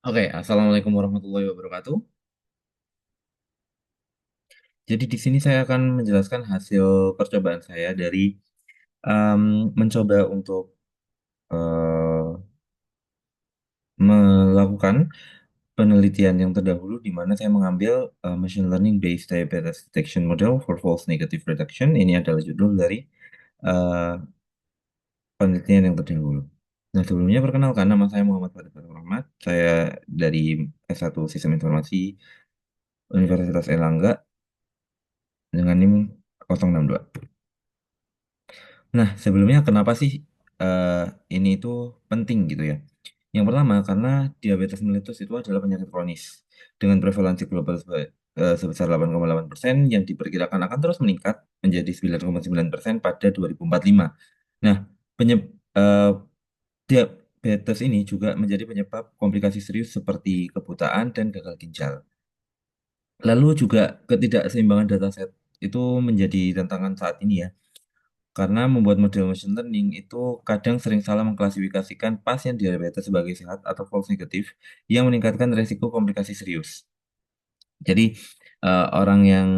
Oke, Assalamualaikum warahmatullahi wabarakatuh. Jadi di sini saya akan menjelaskan hasil percobaan saya dari mencoba untuk eh, melakukan penelitian yang terdahulu di mana saya mengambil machine learning based diabetes detection model for false negative reduction. Ini adalah judul dari eh, penelitian yang terdahulu. Nah, sebelumnya perkenalkan nama saya Muhammad Farid Rahmat. Saya dari S1 Sistem Informasi Universitas Erlangga dengan NIM 062. Nah, sebelumnya kenapa sih eh, ini itu penting gitu ya? Yang pertama, karena diabetes mellitus itu adalah penyakit kronis dengan prevalensi global sebesar 8,8% yang diperkirakan akan terus meningkat menjadi 9,9% pada 2045. Nah, penyeb- eh, diabetes ini juga menjadi penyebab komplikasi serius seperti kebutaan dan gagal ginjal. Lalu juga ketidakseimbangan dataset itu menjadi tantangan saat ini ya. Karena membuat model machine learning itu kadang sering salah mengklasifikasikan pasien diabetes sebagai sehat atau false negatif yang meningkatkan resiko komplikasi serius. Jadi orang yang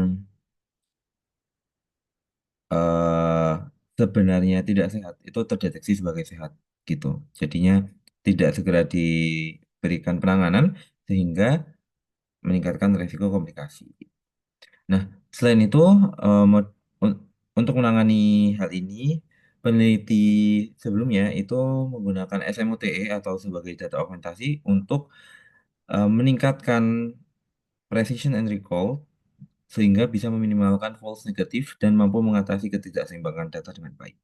eh, sebenarnya tidak sehat itu terdeteksi sebagai sehat gitu. Jadinya tidak segera diberikan penanganan sehingga meningkatkan resiko komplikasi. Nah, selain itu, un- untuk menangani hal ini, peneliti sebelumnya itu menggunakan SMOTE atau sebagai data augmentasi untuk meningkatkan precision and recall sehingga bisa meminimalkan false negatif dan mampu mengatasi ketidakseimbangan data dengan baik.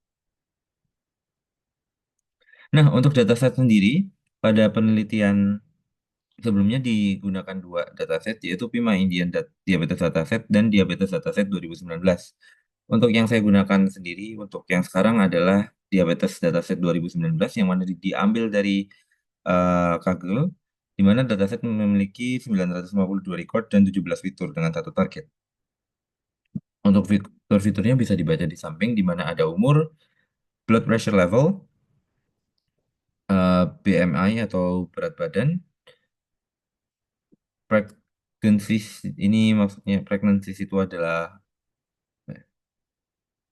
Nah, untuk dataset sendiri, pada penelitian sebelumnya digunakan dua dataset, yaitu PIMA Indian Diabetes Dataset dan Diabetes Dataset 2019. Untuk yang saya gunakan sendiri, untuk yang sekarang adalah Diabetes Dataset 2019 yang mana diambil dari Kaggle, di mana dataset memiliki 952 record dan 17 fitur dengan satu target. Untuk fitur-fiturnya bisa dibaca di samping, di mana ada umur, blood pressure level, BMI atau berat badan, pregnancy, ini maksudnya pregnancy itu adalah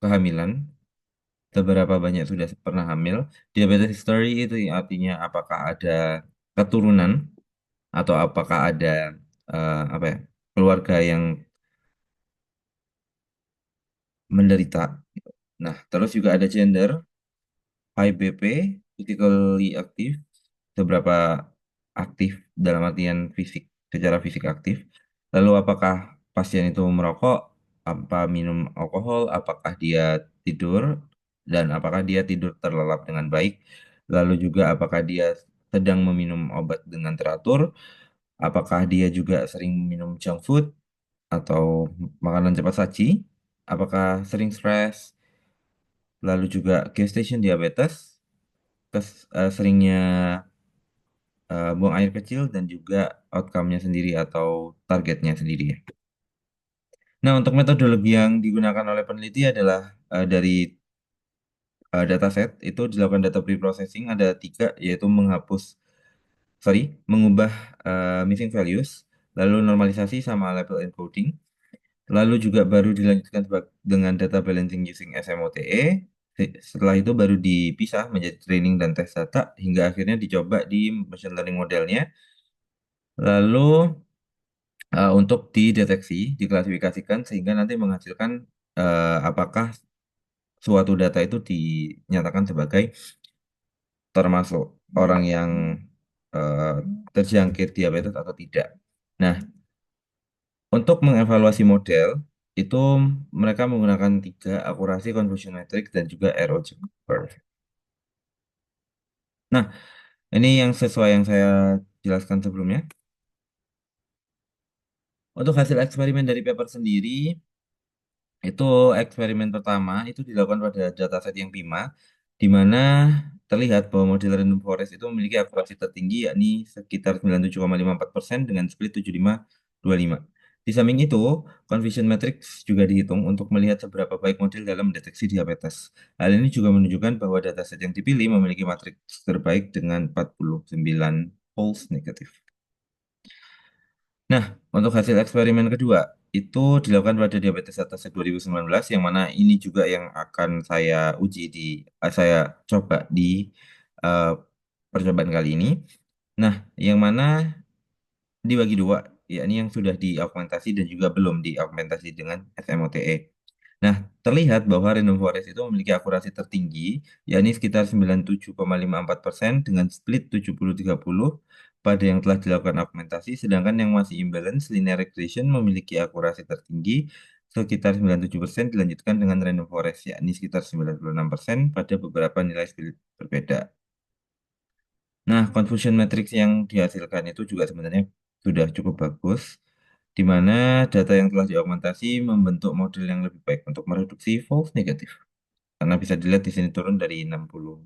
kehamilan, seberapa banyak sudah pernah hamil. Diabetes history itu artinya apakah ada keturunan atau apakah ada apa ya, keluarga yang menderita. Nah, terus juga ada gender, HBP, physically aktif, seberapa aktif dalam artian fisik, secara fisik aktif. Lalu apakah pasien itu merokok, apa minum alkohol, apakah dia tidur, dan apakah dia tidur terlelap dengan baik. Lalu juga apakah dia sedang meminum obat dengan teratur, apakah dia juga sering minum junk food atau makanan cepat saji, apakah sering stres, lalu juga gestation diabetes, seringnya buang air kecil dan juga outcome-nya sendiri atau targetnya sendiri ya. Nah, untuk metodologi yang digunakan oleh peneliti adalah dari dataset itu dilakukan data preprocessing ada tiga, yaitu mengubah missing values, lalu normalisasi sama label encoding, lalu juga baru dilanjutkan dengan data balancing using SMOTE. Setelah itu baru dipisah menjadi training dan tes data hingga akhirnya dicoba di machine learning modelnya. Lalu untuk dideteksi, diklasifikasikan sehingga nanti menghasilkan apakah suatu data itu dinyatakan sebagai termasuk orang yang eh, terjangkit diabetes atau tidak. Nah, untuk mengevaluasi model itu mereka menggunakan tiga akurasi, confusion matrix, dan juga error curve. Nah, ini yang sesuai yang saya jelaskan sebelumnya. Untuk hasil eksperimen dari paper sendiri, itu eksperimen pertama itu dilakukan pada dataset yang PIMA, di mana terlihat bahwa model random forest itu memiliki akurasi tertinggi, yakni sekitar 97,54% dengan split 75-25. Di samping itu, confusion matrix juga dihitung untuk melihat seberapa baik model dalam mendeteksi diabetes. Hal ini juga menunjukkan bahwa dataset yang dipilih memiliki matriks terbaik dengan 49 false negative. Nah, untuk hasil eksperimen kedua, itu dilakukan pada diabetes Cetaceet 2019, yang mana ini juga yang akan saya coba di eh, percobaan kali ini. Nah, yang mana dibagi dua, yakni yang sudah diaugmentasi dan juga belum diaugmentasi dengan SMOTE. Nah, terlihat bahwa Random Forest itu memiliki akurasi tertinggi, yakni sekitar 97,54% dengan split 70-30 pada yang telah dilakukan augmentasi, sedangkan yang masih imbalance linear regression memiliki akurasi tertinggi sekitar 97% dilanjutkan dengan Random Forest, yakni sekitar 96% pada beberapa nilai split berbeda. Nah, confusion matrix yang dihasilkan itu juga sebenarnya sudah cukup bagus, di mana data yang telah diaugmentasi membentuk model yang lebih baik untuk mereduksi false negatif. Karena bisa dilihat di sini turun dari 60,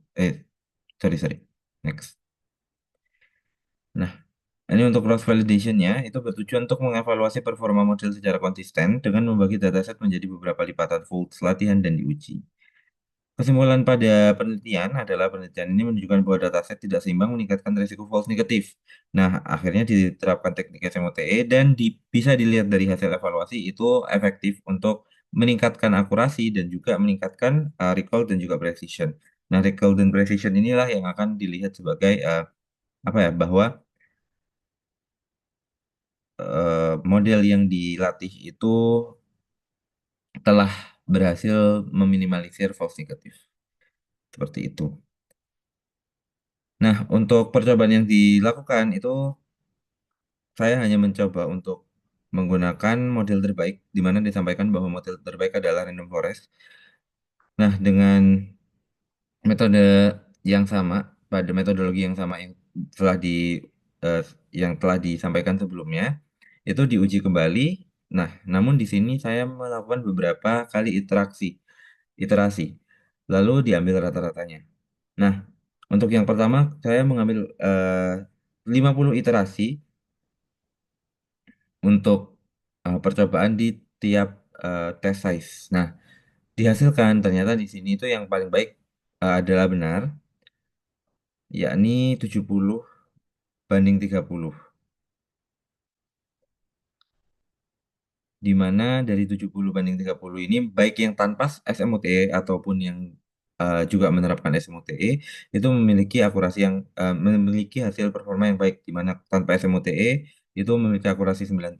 sorry, sorry. Next. Nah, ini untuk cross validation-nya, itu bertujuan untuk mengevaluasi performa model secara konsisten dengan membagi dataset menjadi beberapa lipatan folds latihan dan diuji. Kesimpulan pada penelitian adalah penelitian ini menunjukkan bahwa dataset tidak seimbang meningkatkan risiko false negatif. Nah, akhirnya diterapkan teknik SMOTE dan bisa dilihat dari hasil evaluasi itu efektif untuk meningkatkan akurasi dan juga meningkatkan recall dan juga precision. Nah, recall dan precision inilah yang akan dilihat sebagai apa ya, bahwa model yang dilatih itu telah berhasil meminimalisir false negatif. Seperti itu. Nah, untuk percobaan yang dilakukan itu saya hanya mencoba untuk menggunakan model terbaik, di mana disampaikan bahwa model terbaik adalah random forest. Nah, dengan metode yang sama, pada metodologi yang sama telah di eh, yang telah disampaikan sebelumnya, itu diuji kembali. Nah, namun di sini saya melakukan beberapa kali iterasi, lalu diambil rata-ratanya. Nah, untuk yang pertama saya mengambil 50 iterasi untuk percobaan di tiap test size. Nah, dihasilkan ternyata di sini itu yang paling baik adalah benar, yakni 70 banding 30. Di mana dari 70 banding 30 ini, baik yang tanpa SMOTE ataupun yang juga menerapkan SMOTE, itu memiliki akurasi yang memiliki hasil performa yang baik. Di mana tanpa SMOTE itu memiliki akurasi 96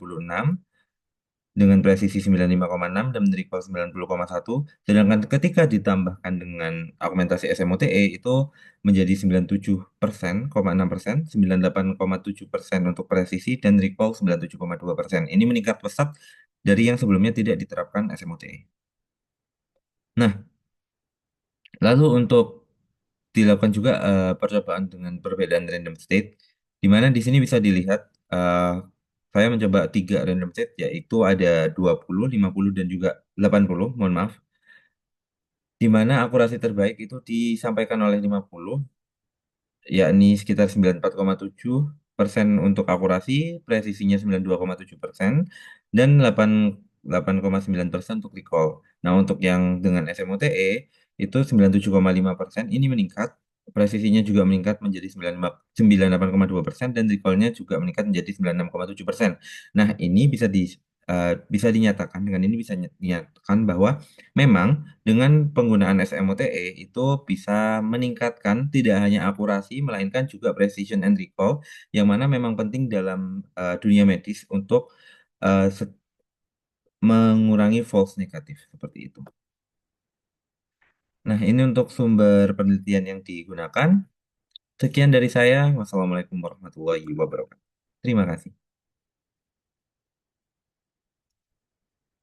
dengan presisi 95,6 dan recall 90,1, sedangkan ketika ditambahkan dengan augmentasi SMOTE itu menjadi 97,6%, 98,7% untuk presisi, dan recall 97,2%. Ini meningkat pesat dari yang sebelumnya tidak diterapkan SMOTE. Nah, lalu untuk dilakukan juga percobaan dengan perbedaan random state, di mana di sini bisa dilihat saya mencoba tiga random state, yaitu ada 20, 50, dan juga 80, mohon maaf, di mana akurasi terbaik itu disampaikan oleh 50, yakni sekitar 94,7% untuk akurasi, presisinya 92,7%, dan 88,9% untuk recall. Nah, untuk yang dengan SMOTE itu 97,5% ini meningkat, presisinya juga meningkat menjadi 98,2%, dan recallnya juga meningkat menjadi 96,7%. Nah, ini bisa dinyatakan, dengan ini bisa dinyatakan bahwa memang dengan penggunaan SMOTE itu bisa meningkatkan tidak hanya akurasi, melainkan juga precision and recall, yang mana memang penting dalam dunia medis untuk eh, se- mengurangi false negatif seperti itu. Nah, ini untuk sumber penelitian yang digunakan. Sekian dari saya. Wassalamualaikum warahmatullahi wabarakatuh. Terima kasih.